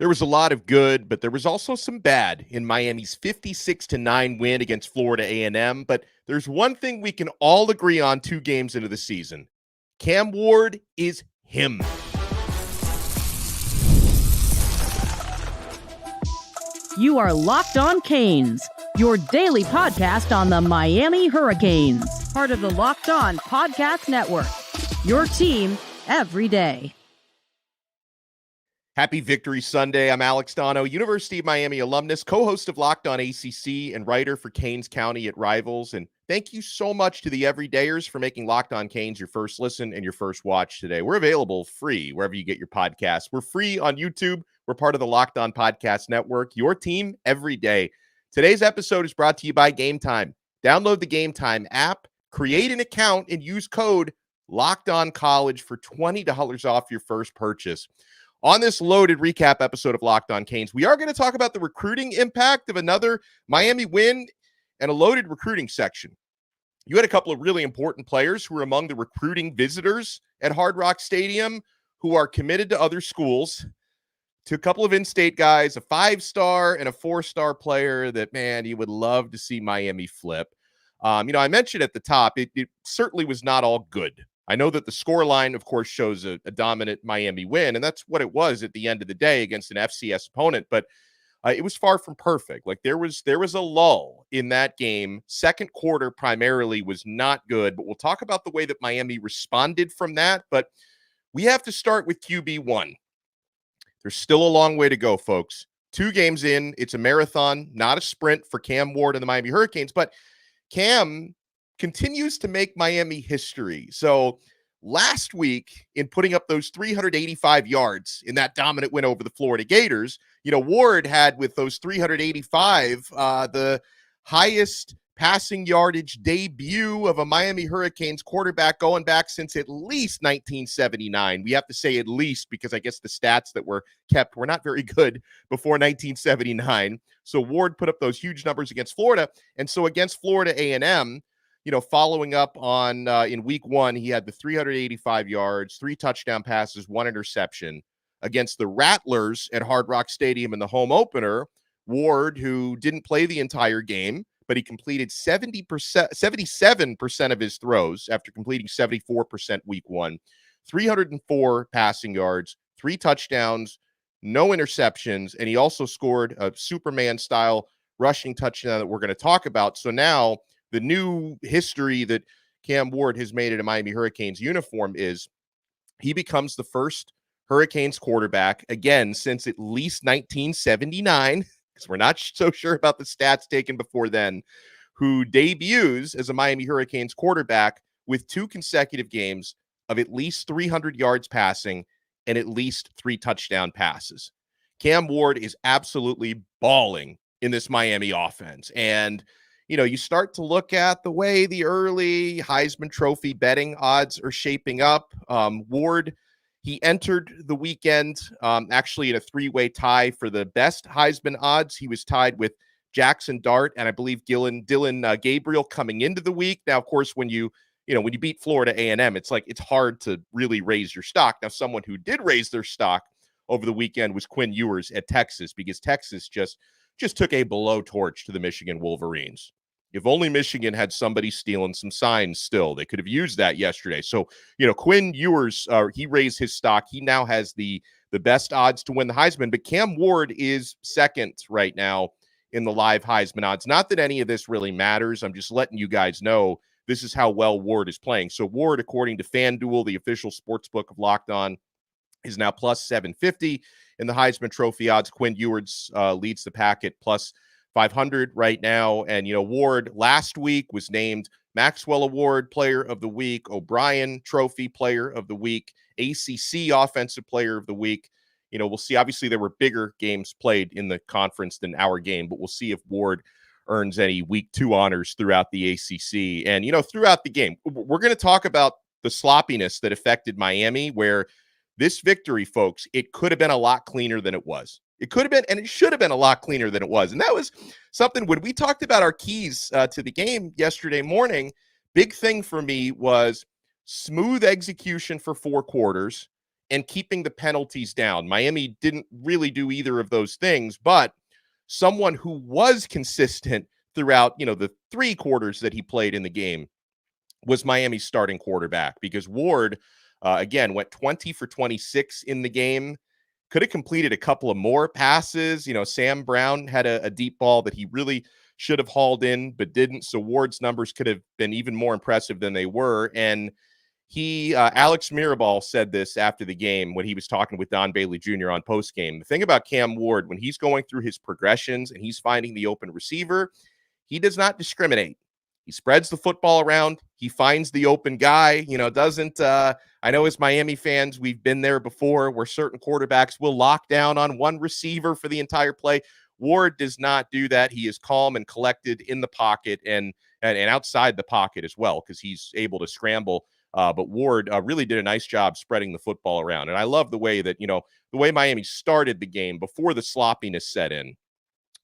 There was a lot of good, but there was also some bad in Miami's 56-9 win against Florida A&M. But there's one thing we can all agree on 2 games into the season. Cam Ward is him. You are Locked On Canes, your daily podcast on the Miami Hurricanes, part of the Locked On Podcast Network, your team every day. Happy Victory Sunday. I'm Alex Donno, University of Miami alumnus, co-host of Locked On ACC, and writer for Canes County at Rivals. And thank you so much to the everydayers for making Locked On Canes your first listen and your first watch today. We're available free wherever you get your podcasts. We're free on YouTube. We're part of the Locked On Podcast Network, your team every day. Today's episode is brought to you by Game Time. Download the Game Time app, create an account, and use code LOCKEDONCollege for $20 off your first purchase. On this loaded recap episode of Locked On Canes, we are going to talk about the recruiting impact of another Miami win and a loaded recruiting section. You had a couple of really important players who were among the recruiting visitors at Hard Rock Stadium who are committed to other schools, to a couple of in-state guys, a 5-star and a 4-star player that, man, you would love to see Miami flip. I mentioned at the top, it certainly was not all good. I know that the scoreline, of course, shows a dominant Miami win, and that's what it was at the end of the day against an FCS opponent, but it was far from perfect. Like there was a lull in that game. Second quarter primarily was not good, but we'll talk about the way that Miami responded from that, but we have to start with QB1. There's still a long way to go, folks. 2 games in, it's a marathon, not a sprint for Cam Ward and the Miami Hurricanes, but Cam continues to make Miami history. So last week, in putting up those 385 yards in that dominant win over the Florida Gators, Ward had with those 385 the highest passing yardage debut of a Miami Hurricanes quarterback going back since at least 1979. We have to say at least because I guess the stats that were kept were not very good before 1979. So Ward put up those huge numbers against Florida. And so against Florida A&M, following up on in week 1, he had the 385 yards, 3 touchdown passes, 1 interception. Against the Rattlers at Hard Rock Stadium in the home opener, Ward, who didn't play the entire game, but he completed 77% of his throws after completing 74% week 1, 304 passing yards, 3 touchdowns, no interceptions, and he also scored a Superman-style rushing touchdown that we're going to talk about. So now the new history that Cam Ward has made in a Miami Hurricanes uniform is he becomes the first Hurricanes quarterback, again, since at least 1979, because we're not so sure about the stats taken before then, who debuts as a Miami Hurricanes quarterback with 2 consecutive games of at least 300 yards passing and at least 3 touchdown passes. Cam Ward is absolutely balling in this Miami offense. And you start to look at the way the early Heisman Trophy betting odds are shaping up. Ward, he entered the weekend actually in a 3-way tie for the best Heisman odds. He was tied with Jackson Dart and I believe Dylan Gabriel coming into the week. Now, of course, when you beat Florida A&M, it's hard to really raise your stock. Now, someone who did raise their stock over the weekend was Quinn Ewers at Texas, because Texas just took a blowtorch to the Michigan Wolverines. If only Michigan had somebody stealing some signs still. They could have used that yesterday. So, Quinn Ewers, he raised his stock. He now has the best odds to win the Heisman. But Cam Ward is second right now in the live Heisman odds. Not that any of this really matters. I'm just letting you guys know this is how well Ward is playing. So Ward, according to FanDuel, the official sports book of Locked On, is now plus 750 in the Heisman Trophy odds. Quinn Ewers leads the pack at plus 500 right now. And, Ward last week was named Maxwell Award Player of the Week, O'Brien Trophy Player of the Week, ACC Offensive Player of the Week. We'll see. Obviously, there were bigger games played in the conference than our game, but we'll see if Ward earns any week 2 honors throughout the ACC. And, throughout the game, we're going to talk about the sloppiness that affected Miami, where this victory, folks, it could have been a lot cleaner than it was. It could have been, and it should have been a lot cleaner than it was. And that was something when we talked about our keys to the game yesterday morning, big thing for me was smooth execution for 4 quarters and keeping the penalties down. Miami didn't really do either of those things, but someone who was consistent throughout, the 3 quarters that he played in the game was Miami's starting quarterback, because Ward, again, went 20 for 26 in the game. Could have completed a couple of more passes. Sam Brown had a deep ball that he really should have hauled in, but didn't. So Ward's numbers could have been even more impressive than they were. And Alex Mirabal said this after the game when he was talking with Don Bailey Jr. on postgame. The thing about Cam Ward, when he's going through his progressions and he's finding the open receiver, he does not discriminate. He spreads the football around. He finds the open guy, doesn't, I know as Miami fans, we've been there before where certain quarterbacks will lock down on one receiver for the entire play. Ward does not do that. He is calm and collected in the pocket and outside the pocket as well, because he's able to scramble. But Ward really did a nice job spreading the football around. And I love the way that, the way Miami started the game before the sloppiness set in.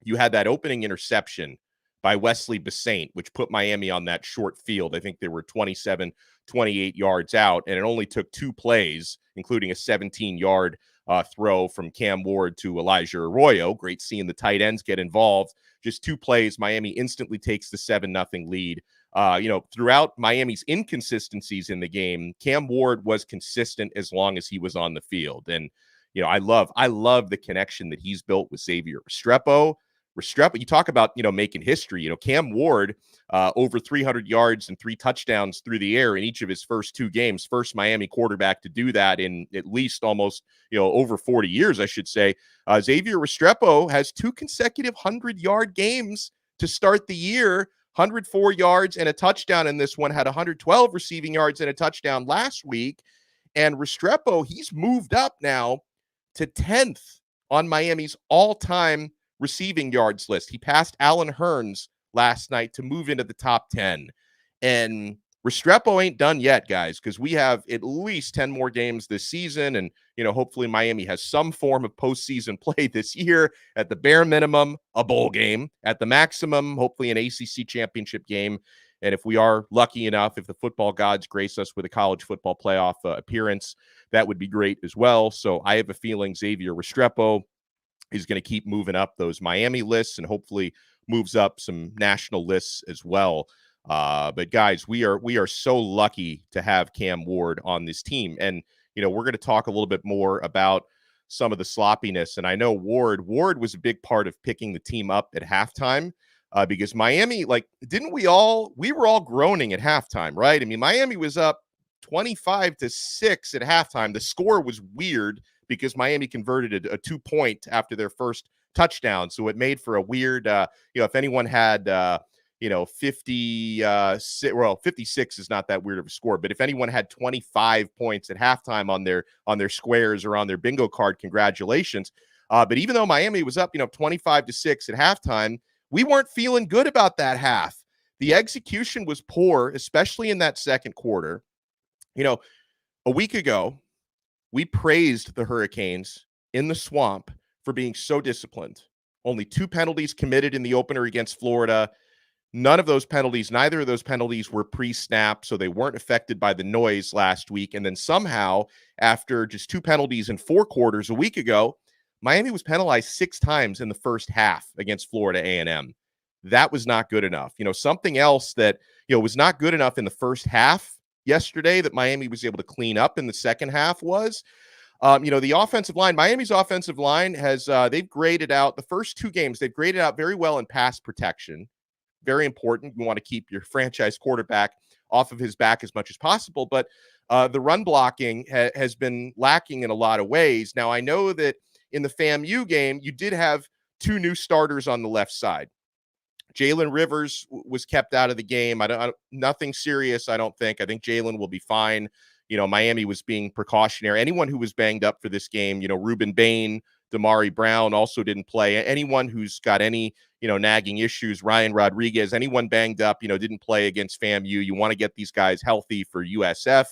You had that opening interception by Wesley Basaint, which put Miami on that short field. I think they were 27, 28 yards out, and it only took 2 plays, including a 17-yard throw from Cam Ward to Elijah Arroyo. Great seeing the tight ends get involved. Just 2 plays, Miami instantly takes the 7-0 lead. Throughout Miami's inconsistencies in the game, Cam Ward was consistent as long as he was on the field. And, I love the connection that he's built with Xavier Restrepo. You talk about, making history. Cam Ward, over 300 yards and 3 touchdowns through the air in each of his first 2 games. First Miami quarterback to do that in at least almost, over 40 years, I should say. Xavier Restrepo has 2 consecutive 100-yard games to start the year. 104 yards and a touchdown in this one, had 112 receiving yards and a touchdown last week. And Restrepo, he's moved up now to 10th on Miami's all-time receiving yards list. He passed Allen Hurns last night to move into the top 10. And Restrepo ain't done yet, guys, because we have at least 10 more games this season. And, hopefully Miami has some form of postseason play this year. At the bare minimum, a bowl game. At the maximum, hopefully an ACC championship game. And if we are lucky enough, if the football gods grace us with a college football playoff appearance, that would be great as well. So I have a feeling Xavier Restrepo is going to keep moving up those Miami lists and hopefully moves up some national lists as well. But guys, we are so lucky to have Cam Ward on this team. And, we're going to talk a little bit more about some of the sloppiness. And I know Ward was a big part of picking the team up at halftime because Miami, we were all groaning at halftime, right? I mean, Miami was up 25-6 at halftime. The score was weird because Miami converted a 2-point after their first touchdown. So it made for a weird, if anyone had, 56 is not that weird of a score, but if anyone had 25 points at halftime on their squares or on their bingo card, congratulations. But even though Miami was up, 25-6 at halftime, we weren't feeling good about that half. The execution was poor, especially in that second quarter. A week ago, we praised the Hurricanes in the Swamp for being so disciplined. Only 2 penalties committed in the opener against Florida. Neither of those penalties were pre-snap, so they weren't affected by the noise last week. And then somehow, after just 2 penalties in 4 quarters a week ago, Miami was penalized 6 times in the first half against Florida A&M. That was not good enough. Something else that, was not good enough in the first half yesterday that Miami was able to clean up in the second half was, the offensive line. Miami's offensive line has, they've graded out the first 2 games. They've graded out very well in pass protection. Very important. You want to keep your franchise quarterback off of his back as much as possible. But the run blocking has been lacking in a lot of ways. Now, I know that in the FAMU game, you did have 2 new starters on the left side. Jalen Rivers was kept out of the game. Nothing serious, I don't think. I think Jalen will be fine. Miami was being precautionary. Anyone who was banged up for this game, Ruben Bain, Damari Brown also didn't play. Anyone who's got any, nagging issues, Ryan Rodriguez, anyone banged up, didn't play against FAMU. You want to get these guys healthy for USF,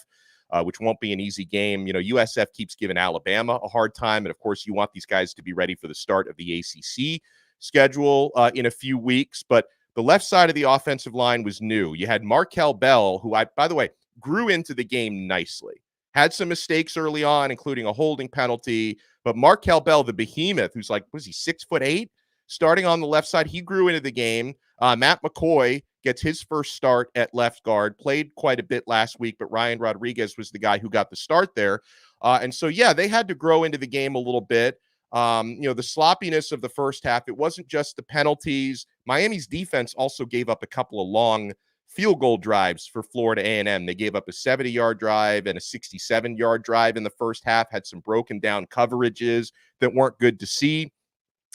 which won't be an easy game. USF keeps giving Alabama a hard time. And of course, you want these guys to be ready for the start of the ACC schedule in a few weeks. But the left side of the offensive line was new. You had Markel Bell, who by the way, grew into the game nicely. had some mistakes early on, including a holding penalty. But Markel Bell, the behemoth, who's like, what is he, 6'8", starting on the left side, he grew into the game. Matt McCoy gets his first start at left guard, played quite a bit last week, but Ryan Rodriguez was the guy who got the start there. And so, yeah, they had to grow into the game a little bit. The sloppiness of the first half, it wasn't just the penalties. Miami's defense also gave up a couple of long field goal drives for Florida A&M. They gave up a 70-yard drive and a 67-yard drive in the first half, had some broken down coverages that weren't good to see.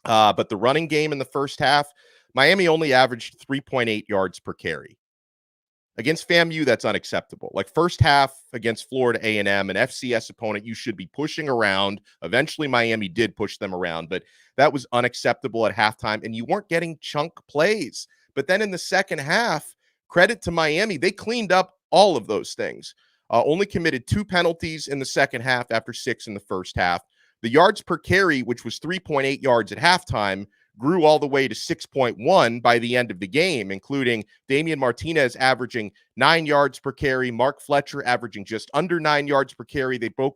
But the running game in the first half, Miami only averaged 3.8 yards per carry. Against FAMU, that's unacceptable. Like first half against Florida A&M, an FCS opponent, you should be pushing around. Eventually, Miami did push them around, but that was unacceptable at halftime, and you weren't getting chunk plays. But then in the second half, credit to Miami, they cleaned up all of those things. Only committed 2 penalties in the second half after 6 in the first half. The yards per carry, which was 3.8 yards at halftime, grew all the way to 6.1 by the end of the game, including Damian Martinez averaging 9 yards per carry, Mark Fletcher averaging just under 9 yards per carry. They both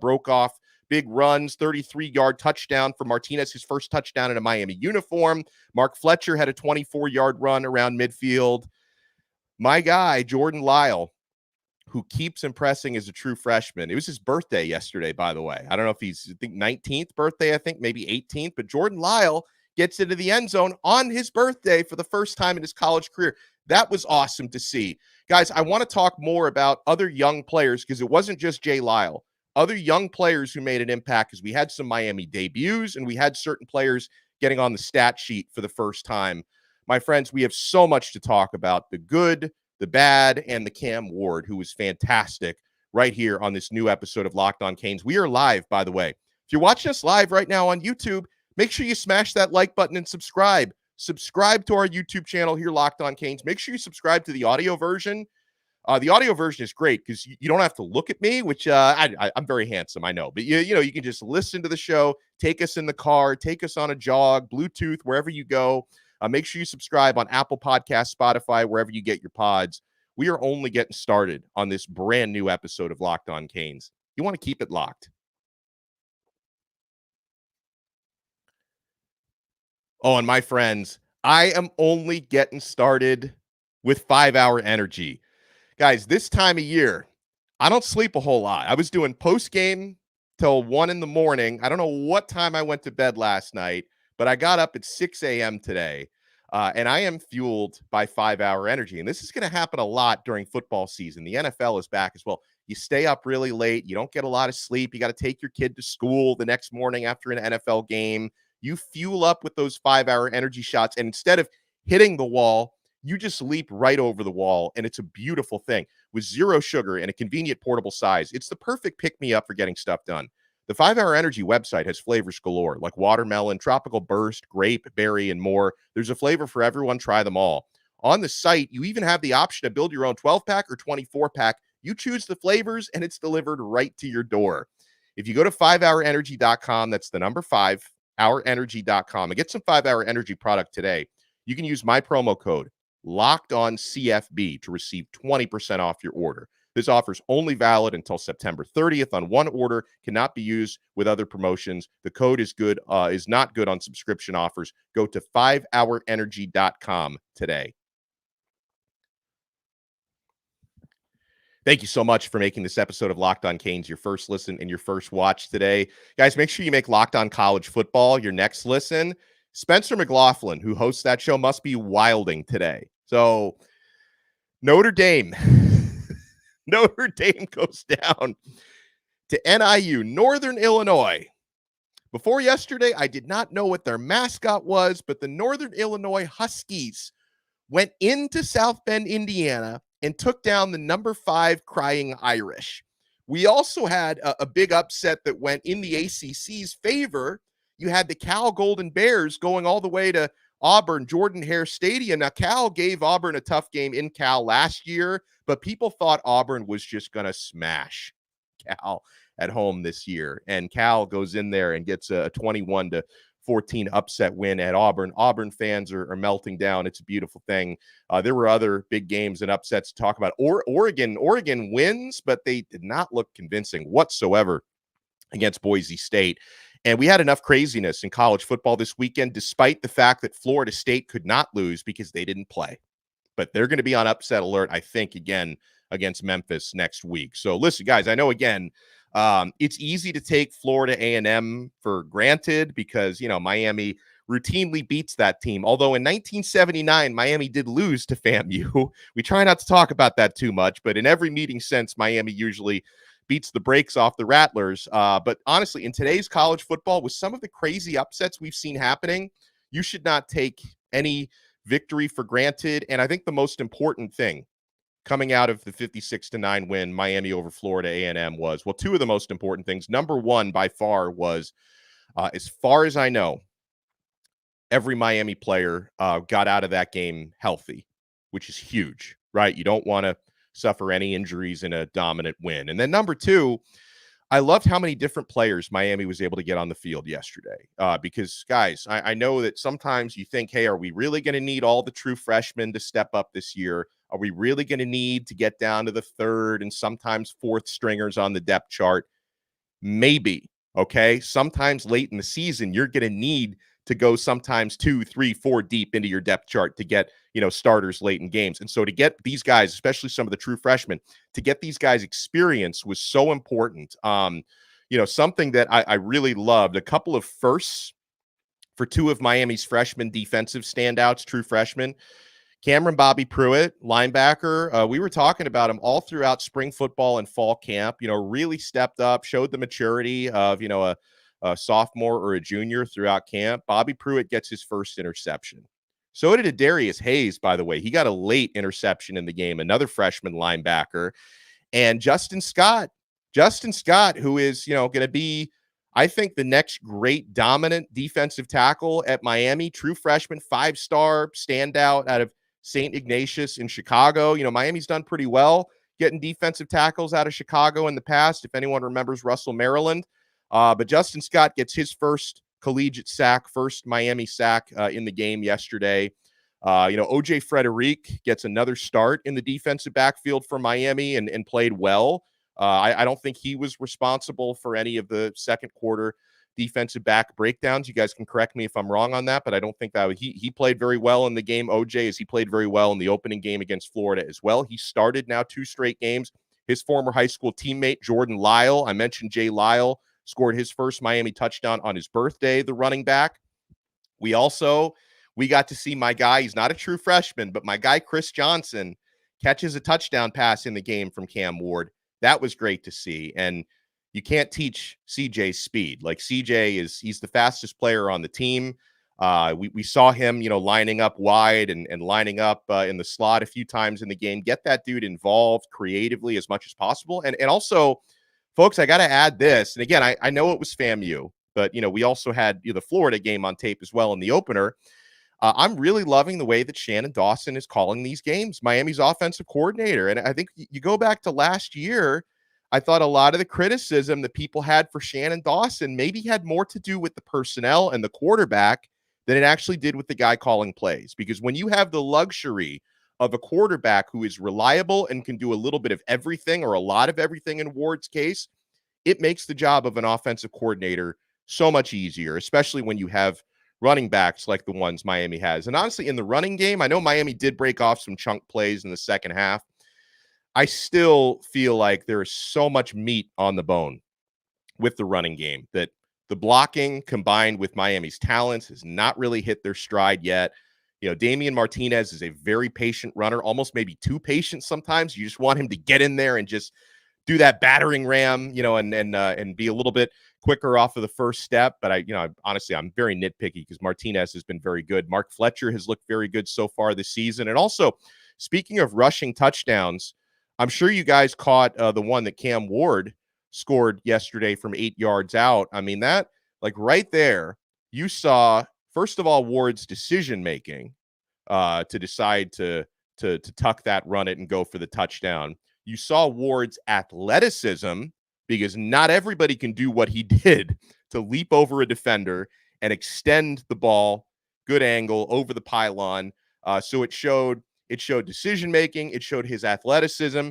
broke off big runs, 33-yard touchdown for Martinez, his first touchdown in a Miami uniform. Mark Fletcher had a 24-yard run around midfield. My guy, Jordan Lyle, who keeps impressing as a true freshman. It was his birthday yesterday, by the way. I don't know if he's, 19th birthday, maybe 18th, but Jordan Lyle gets into the end zone on his birthday for the first time in his college career. That was awesome to see. Guys, I want to talk more about other young players because it wasn't just Jay Lyle. Other young players who made an impact because we had some Miami debuts and we had certain players getting on the stat sheet for the first time. My friends, we have so much to talk about. The good, the bad, and the Cam Ward, who was fantastic right here on this new episode of Locked On Canes. We are live, by the way. If you're watching us live right now on YouTube, make sure you smash that like button and subscribe. Subscribe to our YouTube channel here, Locked On Canes. Make sure you subscribe to the audio version. The audio version is great because you don't have to look at me, which I'm very handsome, I know. But you can just listen to the show, take us in the car, take us on a jog, Bluetooth, wherever you go. Make sure you subscribe on Apple Podcasts, Spotify, wherever you get your pods. We are only getting started on this brand new episode of Locked On Canes. You want to keep it locked. Oh, and my friends, I am only getting started with 5-hour energy. Guys, this time of year, I don't sleep a whole lot. I was doing post-game till 1 in the morning. I don't know what time I went to bed last night, but I got up at 6 a.m. today, and I am fueled by 5-hour energy. And this is going to happen a lot during football season. The NFL is back as well. You stay up really late. You don't get a lot of sleep. You got to take your kid to school the next morning after an NFL game. You fuel up with those 5-hour energy shots, and instead of hitting the wall, you just leap right over the wall, and it's a beautiful thing. With 0 sugar and a convenient portable size, it's the perfect pick-me-up for getting stuff done. The 5-Hour Energy website has flavors galore, like watermelon, tropical burst, grape, berry, and more. There's a flavor for everyone. Try them all. On the site, you even have the option to build your own 12-pack or 24-pack. You choose the flavors, and it's delivered right to your door. If you go to 5hourenergy.com, that's the number 5hourenergy.com, and get some 5-Hour Energy product today, you can use my promo code LOCKEDONCFB to receive 20% off your order. This offer is only valid until September 30th on one order, cannot be used with other promotions. The code is not good on subscription offers. Go to 5hourenergy.com today. Thank you so much for making this episode of Locked On Canes your first listen and your first watch today. Guys, make sure you make Locked On College Football your next listen. Spencer McLaughlin, who hosts that show, must be wilding today. So Notre Dame goes down to NIU, Northern Illinois. Before yesterday, I did not know what their mascot was, but the Northern Illinois Huskies went into South Bend, Indiana, and took down the number 5 Crying Irish. We also had a big upset that went in the ACC's favor. You had the Cal Golden Bears going all the way to Auburn, Jordan-Hare Stadium. Now, Cal gave Auburn a tough game in Cal last year, but people thought Auburn was just going to smash Cal at home this year. And Cal goes in there and gets a 21-14 14 upset win at Auburn. Auburn fans are melting down. It's a beautiful thing. There were other big games and upsets to talk about. Oregon wins, but they did not look convincing whatsoever against Boise State. And we had enough craziness in college football this weekend, despite the fact that Florida State could not lose because they didn't play. But they're going to be on upset alert, I think, again against Memphis next week. So listen, guys, I know, again, it's easy to take Florida A&M for granted because, Miami routinely beats that team. Although in 1979, Miami did lose to FAMU. We try not to talk about that too much, but in every meeting since, Miami usually beats the brakes off the Rattlers. But honestly, in today's college football, with some of the crazy upsets we've seen happening, you should not take any victory for granted. And I think the most important thing coming out of the 56-9 win, Miami over Florida A&M was, well, two of the most important things. Number one, by far, was, as far as I know, every Miami player got out of that game healthy, which is huge, right? You don't want to suffer any injuries in a dominant win. And then number two, I loved how many different players Miami was able to get on the field yesterday. Because, guys, I know that sometimes you think, hey, are we really going to need all the true freshmen to step up this year? Are we really going to need to get down to the third and sometimes fourth stringers on the depth chart? Maybe, okay? Sometimes late in the season, you're going to need to go sometimes 2, 3, 4 deep into your depth chart to get, starters late in games. And so to get these guys, especially some of the true freshmen, to get these guys experience was so important. Something that I really loved, a couple of firsts for two of Miami's freshman defensive standouts, true freshmen. Cameron Bobby Pruitt, linebacker. We were talking about him all throughout spring football and fall camp, really stepped up, showed the maturity of, a sophomore or a junior throughout camp. Bobby Pruitt gets his first interception. So did Adarius Hayes, by the way. He got a late interception in the game, another freshman linebacker. And Justin Scott, who is, going to be, I think, the next great dominant defensive tackle at Miami, true freshman, 5-star standout out of St. Ignatius in Chicago. Miami's done pretty well getting defensive tackles out of Chicago in the past, if anyone remembers Russell, Maryland. But Justin Scott gets his first collegiate sack, first Miami sack in the game yesterday. OJ Frederic gets another start in the defensive backfield for Miami and played well. I don't think he was responsible for any of the second quarter defensive back breakdowns. You guys can correct me if I'm wrong on that, but I don't think that he played very well in the game, OJ, as he played very well in the opening game against Florida as well. He started now 2 straight games. His former high school teammate, Jordan Lyle, I mentioned Jay Lyle, scored his first Miami touchdown on his birthday, the running back. We got to see my guy, he's not a true freshman, but my guy, Chris Johnson, catches a touchdown pass in the game from Cam Ward. That was great to see. And you can't teach CJ's speed. Like he's the fastest player on the team. We saw him, lining up wide and lining up in the slot a few times in the game. Get that dude involved creatively as much as possible. And also, folks, I got to add this. And again, I know it was FAMU, but, we also had the Florida game on tape as well in the opener. I'm really loving the way that Shannon Dawson is calling these games, Miami's offensive coordinator. And I think you go back to last year, I thought a lot of the criticism that people had for Shannon Dawson maybe had more to do with the personnel and the quarterback than it actually did with the guy calling plays. Because when you have the luxury of a quarterback who is reliable and can do a little bit of everything or a lot of everything in Ward's case, it makes the job of an offensive coordinator so much easier, especially when you have running backs like the ones Miami has. And honestly, in the running game, I know Miami did break off some chunk plays in the second half. I still feel like there is so much meat on the bone with the running game that the blocking combined with Miami's talents has not really hit their stride yet. Damian Martinez is a very patient runner, almost maybe too patient sometimes. You just want him to get in there and just do that battering ram, and be a little bit quicker off of the first step. But honestly, I'm very nitpicky because Martinez has been very good. Mark Fletcher has looked very good so far this season. And also, speaking of rushing touchdowns, I'm sure you guys caught the one that Cam Ward scored yesterday from 8 yards out. I mean, that, like, right there, you saw, first of all, Ward's decision-making to decide to tuck that, run it, and go for the touchdown. You saw Ward's athleticism, because not everybody can do what he did to leap over a defender and extend the ball, good angle over the pylon. So it showed decision making, it showed his athleticism,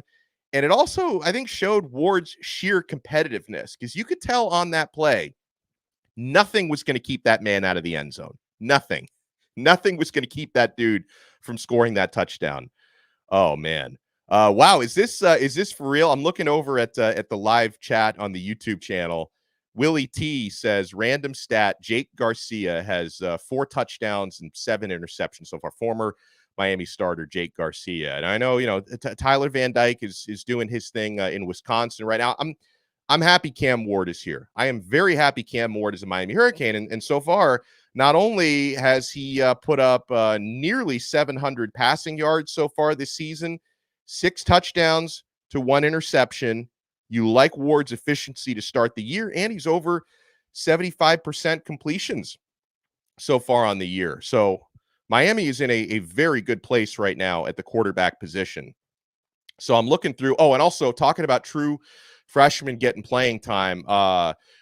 and it also, I think, showed Ward's sheer competitiveness, because you could tell on that play nothing was going to keep that man out of the end zone. Nothing was going to keep that dude from scoring that touchdown. Oh man. Wow. Is this for real? I'm looking over at the live chat on the YouTube channel. Willie T says, random stat, Jake Garcia has 4 touchdowns and 7 interceptions so far. Former Miami starter Jake Garcia. And I know, Tyler Van Dyke is doing his thing in Wisconsin right now. I'm happy Cam Ward is here. I am very happy Cam Ward is a Miami Hurricane. And so far, not only has he put up nearly 700 passing yards so far this season, 6 touchdowns to 1 interception. You like Ward's efficiency to start the year, and he's over 75% completions so far on the year. So Miami is in a very good place right now at the quarterback position. So I'm looking through. Oh, and also talking about true freshmen getting playing time.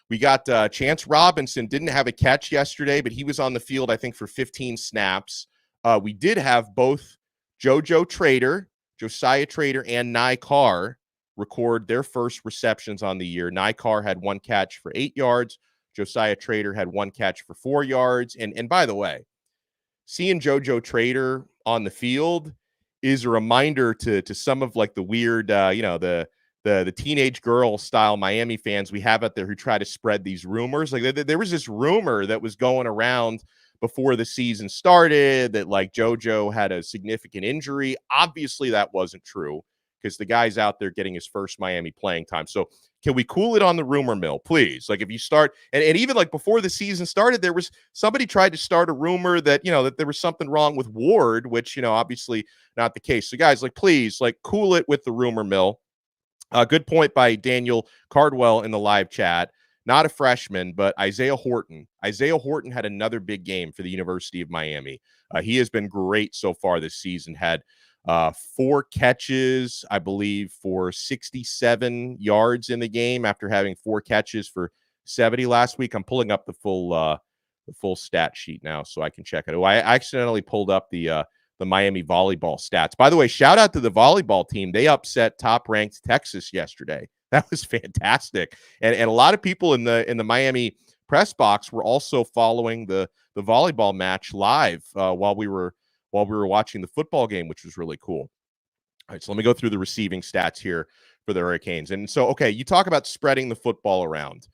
We got Chance Robinson didn't have a catch yesterday, but he was on the field, I think, for 15 snaps. We did have both Josiah Trader, and Nye Carr record their first receptions on the year. Nye Carr had 1 catch for 8 yards. Josiah Trader had 1 catch for 4 yards. And by the way, seeing JoJo Trader on the field is a reminder to some of like the weird, the teenage girl style Miami fans we have out there who try to spread these rumors. Like there was this rumor that was going around before the season started that like JoJo had a significant injury. Obviously that wasn't true, because the guy's out there getting his first Miami playing time. So can we cool it on the rumor mill, please? Like if you start, and even like before the season started, there was somebody tried to start a rumor that, that there was something wrong with Ward, which, obviously not the case. So guys, like, please, like, cool it with the rumor mill. Good point by Daniel Cardwell in the live chat. Not a freshman, but Isaiah Horton. Isaiah Horton had another big game for the University of Miami. He has been great so far this season. Had 4 catches, I believe, for 67 yards in the game after having 4 catches for 70 last week. I'm pulling up the full stat sheet now so I can check it. Oh, I accidentally pulled up the Miami volleyball stats. By the way, shout out to the volleyball team. They upset top-ranked Texas yesterday. That was fantastic. And a lot of people in the Miami press box were also following the volleyball match live while we were watching the football game, which was really cool. All right, so let me go through the receiving stats here for the Hurricanes. And so, okay, you talk about spreading the football around.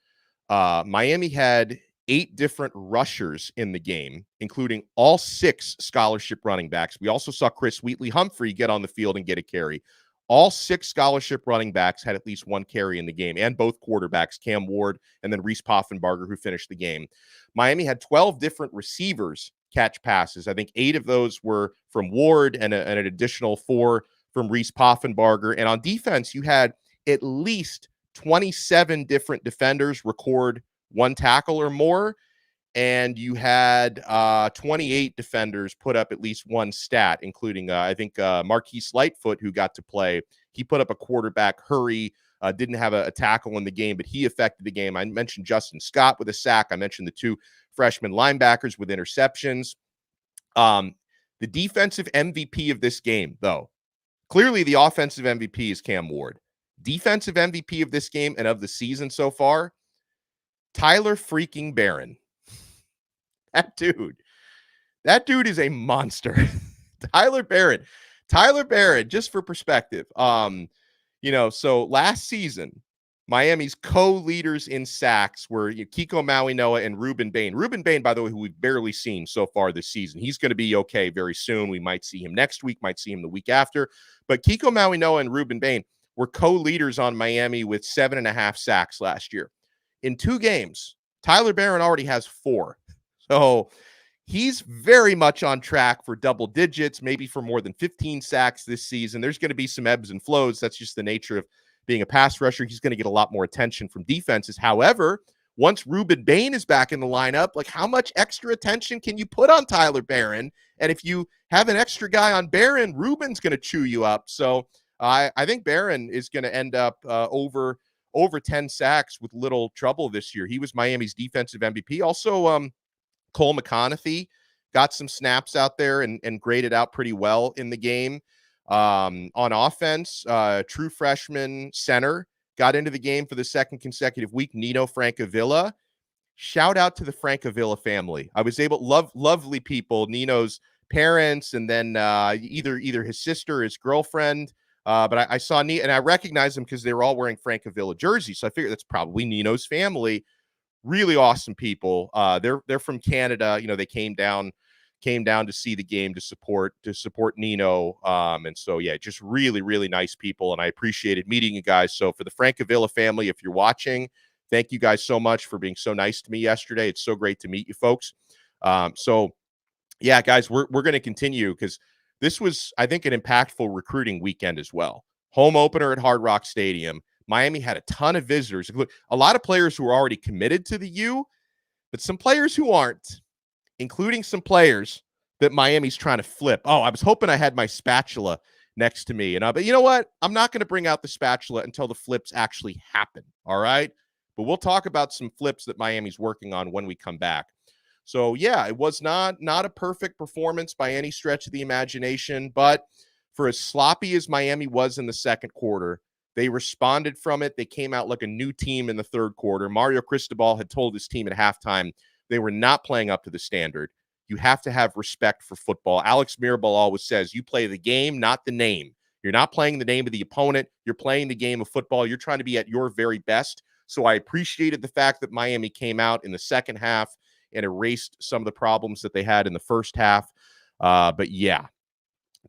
Miami had 8 different rushers in the game, including all 6 scholarship running backs. We also saw Chris Wheatley-Humphrey get on the field and get a carry. All 6 scholarship running backs had at least 1 carry in the game, and both quarterbacks, Cam Ward and then Reese Poffenbarger, who finished the game. Miami had 12 different receivers catch passes. I think 8 of those were from Ward and an additional 4 from Reese Poffenbarger. And on defense, you had at least 27 different defenders record 1 tackle or more. And you had 28 defenders put up at least 1 stat, including, I think, Marquise Lightfoot, who got to play. He put up a quarterback hurry, didn't have a tackle in the game, but he affected the game. I mentioned Justin Scott with a sack. I mentioned the 2 freshman linebackers with interceptions. The defensive MVP of this game, though, clearly the offensive MVP is Cam Ward. Defensive MVP of this game and of the season so far, Tyler freaking Barron. That dude is a monster. Tyler Barron, just for perspective. So last season, Miami's co-leaders in sacks were Kiko Maui-Noa and Ruben Bain. Ruben Bain, by the way, who we've barely seen so far this season. He's going to be okay very soon. We might see him next week, might see him the week after. But Kiko Maui-Noa and Ruben Bain were co-leaders on Miami with 7.5 sacks last year. In 2 games, Tyler Barron already has 4. So he's very much on track for double digits, maybe for more than 15 sacks this season. There's going to be some ebbs and flows. That's just the nature of being a pass rusher. He's going to get a lot more attention from defenses. However, once Ruben Bain is back in the lineup, like, how much extra attention can you put on Tyler Barron? And if you have an extra guy on Barron, Ruben's going to chew you up. So I think Barron is going to end up over 10 sacks with little trouble this year. He was Miami's defensive MVP. Also, Cole McConaughey got some snaps out there and graded out pretty well in the game. On offense, true freshman center got into the game for the second consecutive week, Nino Francavilla. Shout out to the Francavilla family. I was able, lovely people, Nino's parents, and then either his sister or his girlfriend. But I saw Nino, and I recognized them because they were all wearing Francavilla jerseys. So I figured that's probably Nino's family. Really awesome people. They're from Canada. You know, they came down to see the game to support Nino. And so, yeah, just really, really nice people. And I appreciated meeting you guys. So for the Francavilla family, if you're watching, thank you guys so much for being so nice to me yesterday. It's so great to meet you folks. So yeah, guys, we're going to continue because this was, I think, an impactful recruiting weekend as well. Home opener at Hard Rock Stadium. Miami had a ton of visitors, a lot of players who were already committed to the U, but some players who aren't, including some players that Miami's trying to flip. Oh, I was hoping I had my spatula next to me. But you know what? I'm not going to bring out the spatula until the flips actually happen. All right. But we'll talk about some flips that Miami's working on when we come back. So yeah, it was not a perfect performance by any stretch of the imagination, but for as sloppy as Miami was in the second quarter, they responded from it. They came out like a new team in the third quarter. Mario Cristobal had told his team at halftime they were not playing up to the standard. You have to have respect for football. Alex Mirabal always says, you play the game, not the name. You're not playing the name of the opponent. You're playing the game of football. You're trying to be at your very best. So I appreciated the fact that Miami came out in the second half and erased some of the problems that they had in the first half. But yeah,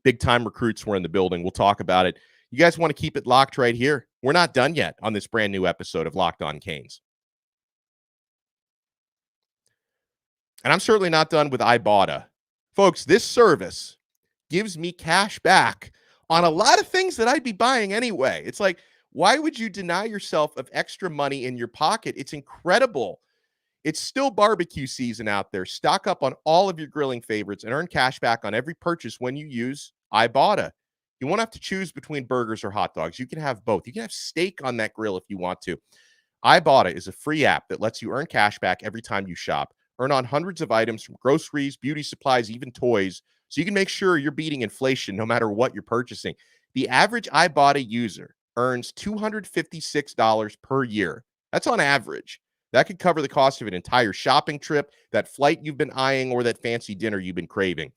big-time recruits were in the building. We'll talk about it. You guys want to keep it locked right here? We're not done yet on this brand new episode of Locked On Canes. And I'm certainly not done with Ibotta. Folks, this service gives me cash back on a lot of things that I'd be buying anyway. It's like, why would you deny yourself of extra money in your pocket? It's incredible. It's still barbecue season out there. Stock up on all of your grilling favorites and earn cash back on every purchase when you use Ibotta. You won't have to choose between burgers or hot dogs. You can have both. You can have steak on that grill if you want to. Ibotta is a free app that lets you earn cash back every time you shop. Earn on hundreds of items from groceries, beauty supplies, even toys, so you can make sure you're beating inflation no matter what you're purchasing. The average Ibotta user earns $256 per year. That's on average. That could cover the cost of an entire shopping trip, that flight you've been eyeing, or that fancy dinner you've been craving.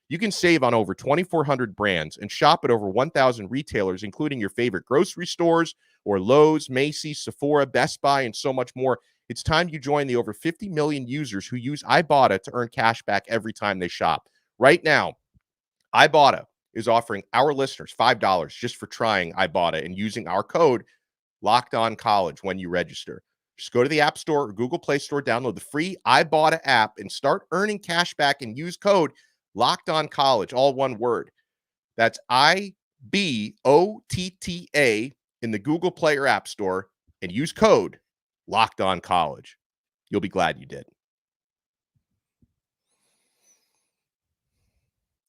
You can save on over 2,400 brands and shop at over 1,000 retailers, including your favorite grocery stores or Lowe's, Macy's, Sephora, Best Buy, and so much more. It's time you join the over 50 million users who use Ibotta to earn cash back every time they shop. Right now, Ibotta is offering our listeners $5 just for trying Ibotta and using our code LOCKEDONCollege when you register. Just go to the App Store or Google Play Store, download the free Ibotta app, and start earning cash back and use code LOCKEDONCollege, all one word. That's IBOTTA in the Google Play or App Store, and use code LOCKEDONCollege. You'll be glad you did.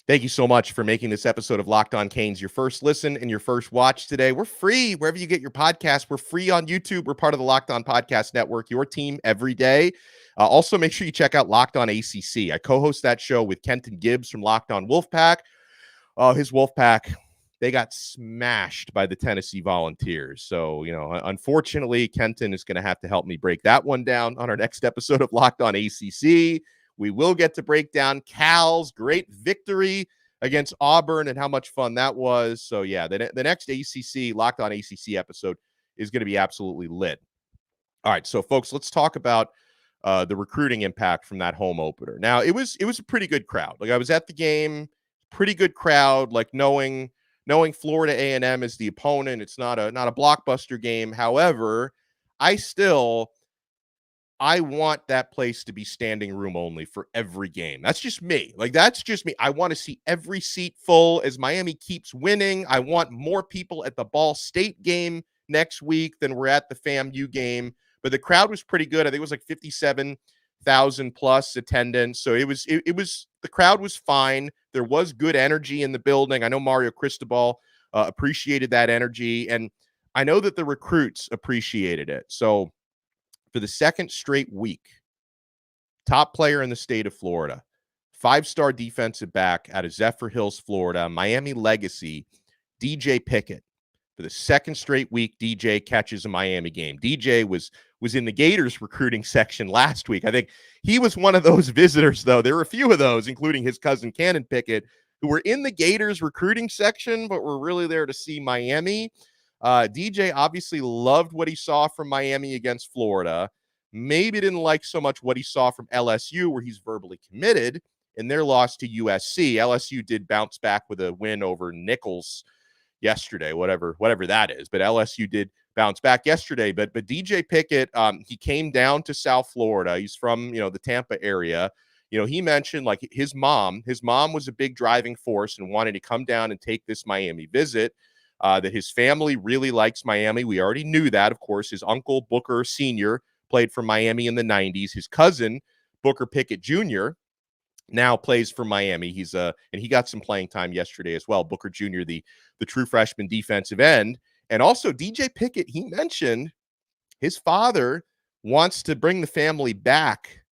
Thank you so much for making this episode of Locked On Canes your first listen and your first watch today. We're free wherever you get your podcasts. We're free on YouTube. We're part of the Locked On Podcast Network, your team every day. Also, make sure you check out Locked On ACC. I co-host that show with Kenton Gibbs from Locked On Wolfpack. His Wolfpack, they got smashed by the Tennessee Volunteers. So, unfortunately, Kenton is going to have to help me break that one down on our next episode of Locked On ACC. We will get to break down Cal's great victory against Auburn and how much fun that was. So, yeah, the next ACC, Locked On ACC episode is going to be absolutely lit. All right, so, folks, let's talk about the recruiting impact from that home opener. Now, it was a pretty good crowd. Like, I was at the game, pretty good crowd, like knowing Florida A&M is the opponent. It's not a blockbuster game. However, I want that place to be standing room only for every game. That's just me. That's just me. I want to see every seat full as Miami keeps winning. I want more people at the Ball State game next week than we're at the FAMU game. But the crowd was pretty good. I think it was like 57,000 plus attendance. So the crowd was fine. There was good energy in the building. I know Mario Cristobal appreciated that energy. And I know that the recruits appreciated it. So for the second straight week, top player in the state of Florida, 5-star defensive back out of Zephyr Hills, Florida, Miami legacy, DJ Pickett. For the second straight week, DJ catches a Miami game. DJ was in the Gators recruiting section last week. I think he was one of those visitors, though. There were a few of those, including his cousin Cannon Pickett, who were in the Gators recruiting section, but were really there to see Miami. DJ obviously loved what he saw from Miami against Florida. Maybe didn't like so much what he saw from LSU, where he's verbally committed in their loss to USC. LSU did bounce back with a win over Nichols yesterday, whatever that is. But LSU did bounce back yesterday. But DJ Pickett, he came down to South Florida. He's from, the Tampa area. He mentioned like his mom was a big driving force and wanted to come down and take this Miami visit, that his family really likes Miami. We already knew that, of course. His uncle, Booker Sr., played for Miami in the 90s. His cousin, Booker Pickett Jr., now plays for Miami. He's and he got some playing time yesterday as well. Booker Jr., the true freshman defensive end. And also DJ Pickett, he mentioned his father wants to bring the family back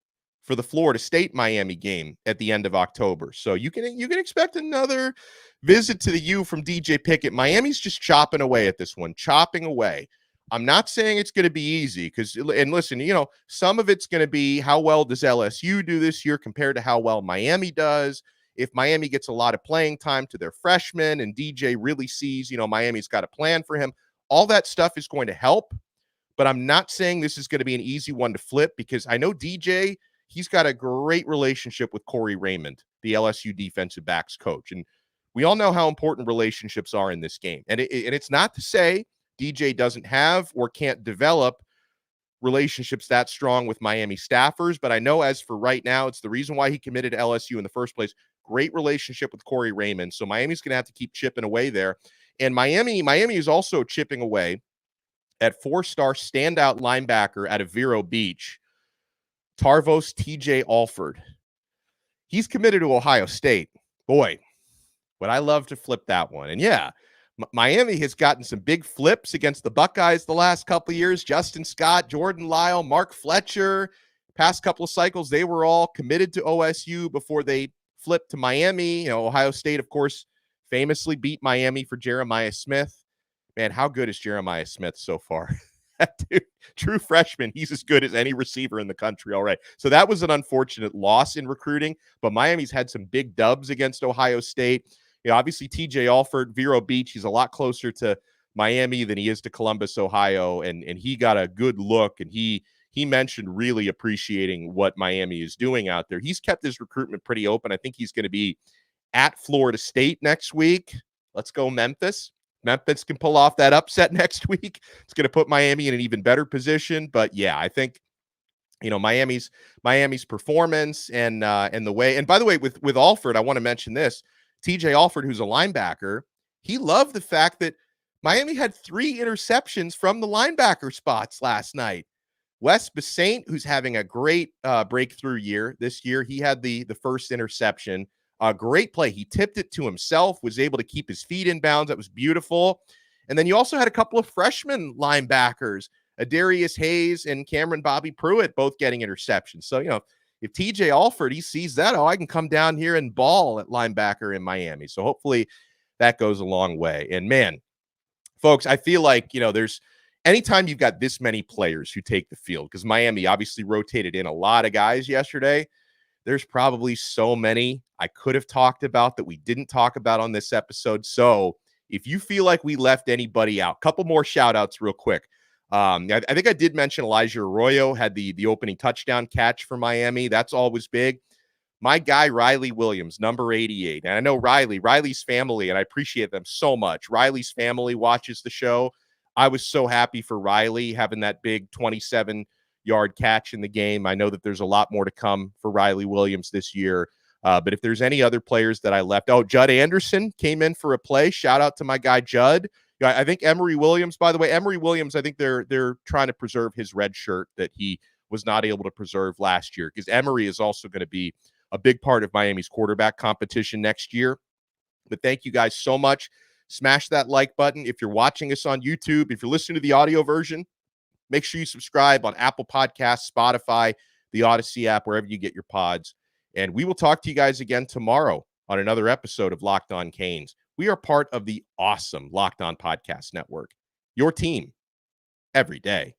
for the Florida State Miami game at the end of October. So you can expect another visit to the U from DJ Pickett. Miami's just chopping away at this one, chopping away. I'm not saying it's going to be easy and listen, some of it's going to be how well does LSU do this year compared to how well Miami does. If Miami gets a lot of playing time to their freshmen and DJ really sees, Miami's got a plan for him, all that stuff is going to help. But I'm not saying this is going to be an easy one to flip, because I know DJ, he's got a great relationship with Corey Raymond, the LSU defensive backs coach. And we all know how important relationships are in this game. And it's not to say DJ doesn't have or can't develop relationships that strong with Miami staffers. But I know as for right now, it's the reason why he committed to LSU in the first place. Great relationship with Corey Raymond. So Miami's going to have to keep chipping away there. And Miami is also chipping away at 4-star standout linebacker out of Vero Beach, Tarvos TJ Alford. He's committed to Ohio State. Boy, would I love to flip that one. And yeah, Miami has gotten some big flips against the Buckeyes the last couple of years. Justin Scott, Jordan Lyle, Mark Fletcher. Past couple of cycles, they were all committed to OSU before they flipped to Miami. Ohio State, of course, famously beat Miami for Jeremiah Smith. Man, how good is Jeremiah Smith so far? That dude, true freshman, he's as good as any receiver in the country. All right. So that was an unfortunate loss in recruiting, but Miami's had some big dubs against Ohio State. Obviously TJ Alford, Vero Beach, he's a lot closer to Miami than he is to Columbus, Ohio. And he got a good look, and he mentioned really appreciating what Miami is doing out there. He's kept his recruitment pretty open. I think he's going to be at Florida State next week. Let's go Memphis. Memphis can pull off that upset next week. It's going to put Miami in an even better position. But yeah, I think, Miami's performance and the way, and by the way, with Alford, I want to mention this. TJ Alford, who's a linebacker, he loved the fact that Miami had 3 interceptions from the linebacker spots last night. Wes Basaint, who's having a great breakthrough year this year, he had the first interception. A great play. He tipped it to himself, was able to keep his feet in bounds. That was beautiful. And then you also had a couple of freshman linebackers, Adarius Hayes and Cameron Bobby Pruitt, both getting interceptions. So, if TJ Alford, he sees that, I can come down here and ball at linebacker in Miami. So hopefully that goes a long way. And man, folks, I feel like, there's anytime you've got this many players who take the field, because Miami obviously rotated in a lot of guys yesterday. There's probably so many I could have talked about that we didn't talk about on this episode. So if you feel like we left anybody out, couple more shout outs real quick. I think I did mention Elijah Arroyo had the opening touchdown catch for Miami. That's always big. My guy, Riley Williams, number 88. And I know Riley's family, and I appreciate them so much. Riley's family watches the show. I was so happy for Riley having that big 27-yard catch in the game. I know that there's a lot more to come for Riley Williams this year. But if there's any other players that I left, Judd Anderson came in for a play. Shout out to my guy, Judd. I think Emory Williams, by the way, I think they're trying to preserve his red shirt that he was not able to preserve last year, because Emory is also going to be a big part of Miami's quarterback competition next year. But thank you guys so much. Smash that like button. If you're watching us on YouTube, if you're listening to the audio version, make sure you subscribe on Apple Podcasts, Spotify, the Odyssey app, wherever you get your pods. And we will talk to you guys again tomorrow on another episode of Locked On Canes. We are part of the awesome Locked On Podcast Network, your team every day.